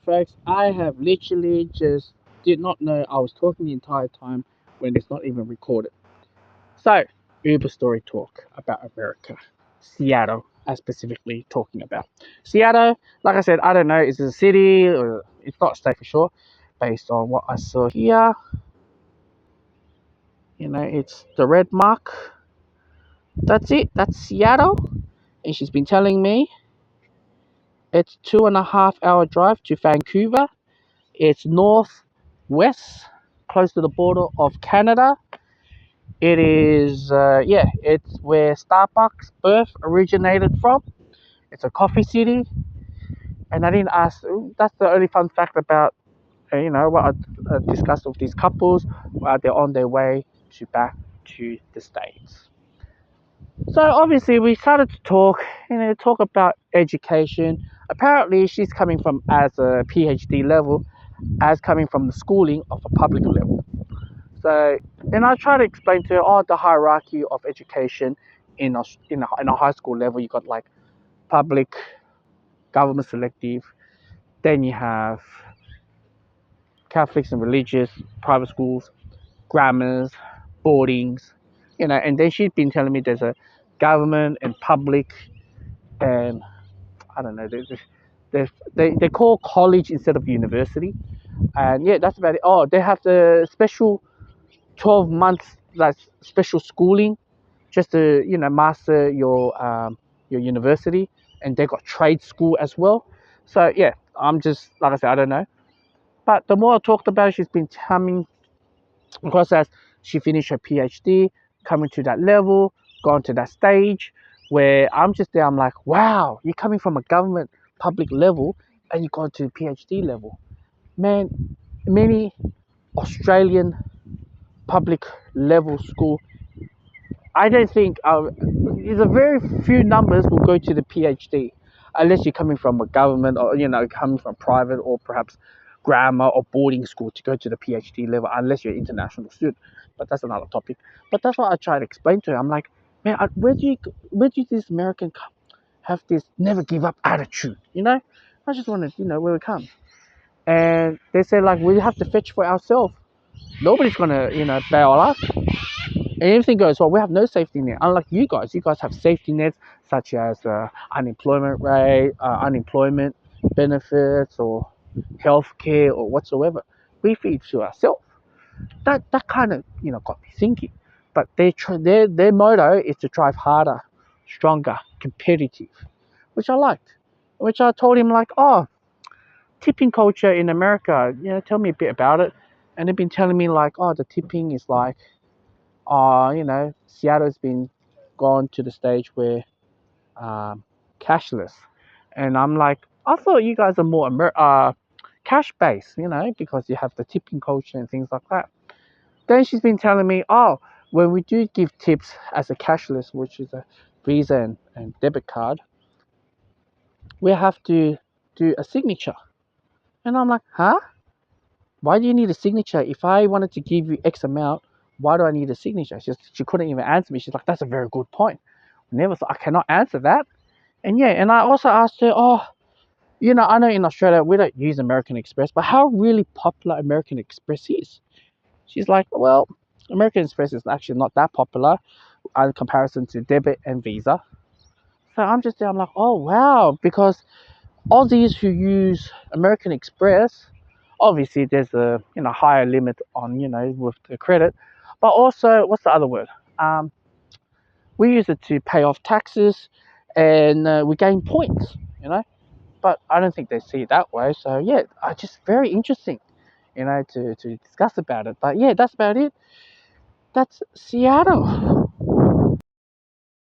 folks. I have literally just did not know I was talking the entire time when it's not even recorded. So, Uber story talk about America. Seattle, I specifically talking about. Seattle, like I said, I don't know, is it a city or it's not a state for sure, based on what I saw here. It's the red mark. That's it. That's Seattle. And she's been telling me it's 2.5 hour drive to Vancouver. It's northwest, close to the border of Canada. It is, it's where Starbucks birth originated from. It's a coffee city. And I didn't ask, that's the only fun fact about, what I discussed with these couples while they're on their way back to the States. So obviously we started to talk about education. Apparently she's coming from as a PhD level, as coming from the schooling of a public level. So then I try to explain to her, the hierarchy of education in a high school level. You got like public, government selective, then you have Catholics and religious, private schools, grammars, boardings, and then she's been telling me there's a government and public, and I don't know, they call college instead of university. And yeah, that's about it. Oh, they have the special 12 months, like special schooling, just to master your university. And they got trade school as well. So yeah, I'm just, like I said, I don't know. But the more I talked about it, she's been coming across as she finished her PhD, coming to that level, gone to that stage where I'm just there. I'm like, wow, you're coming from a government public level and you got to the PhD level. Man, many Australian public level school, I don't think there's a very few numbers will go to the PhD, unless you're coming from a government, or coming from private, or perhaps grammar or boarding school to go to the PhD level, unless you're an international student. But that's another topic. But that's what I try to explain to her. I'm like, man, where do this American have this never give up attitude? I just wanted where we come. And they say like we have to fetch for ourselves. Nobody's gonna bail us. And anything goes well, we have no safety net. Unlike you guys have safety nets such as unemployment rate, unemployment benefits, or healthcare, or whatsoever. We feed to ourselves. That kind of got me thinking. But their motto is to drive harder, stronger, competitive, which I liked. Which I told him like, oh, tipping culture in America. Tell me a bit about it. And they've been telling me like, oh, the tipping is like, Seattle's been gone to the stage where cashless, and I'm like, I thought you guys are more cash based, because you have the tipping culture and things like that. Then she's been telling me, oh, when we do give tips as a cashless, which is a Visa and debit card, we have to do a signature, and I'm like, huh? Why do you need a signature? If I wanted to give you X amount, why do I need a signature? She couldn't even answer me. She's like, that's a very good point. Never thought I cannot answer that. And yeah, and I also asked her, oh, I know in Australia we don't use American Express, but how really popular American Express is? She's like, well, American Express is actually not that popular in comparison to debit and Visa. So I'm just there, I'm like, oh wow, because Aussies who use American Express, obviously there's a higher limit on with the credit, but also what's the other word? We use it to pay off taxes, and we gain points, But I don't think they see it that way. So yeah, just very interesting, to discuss about it. But yeah, that's about it. That's Seattle.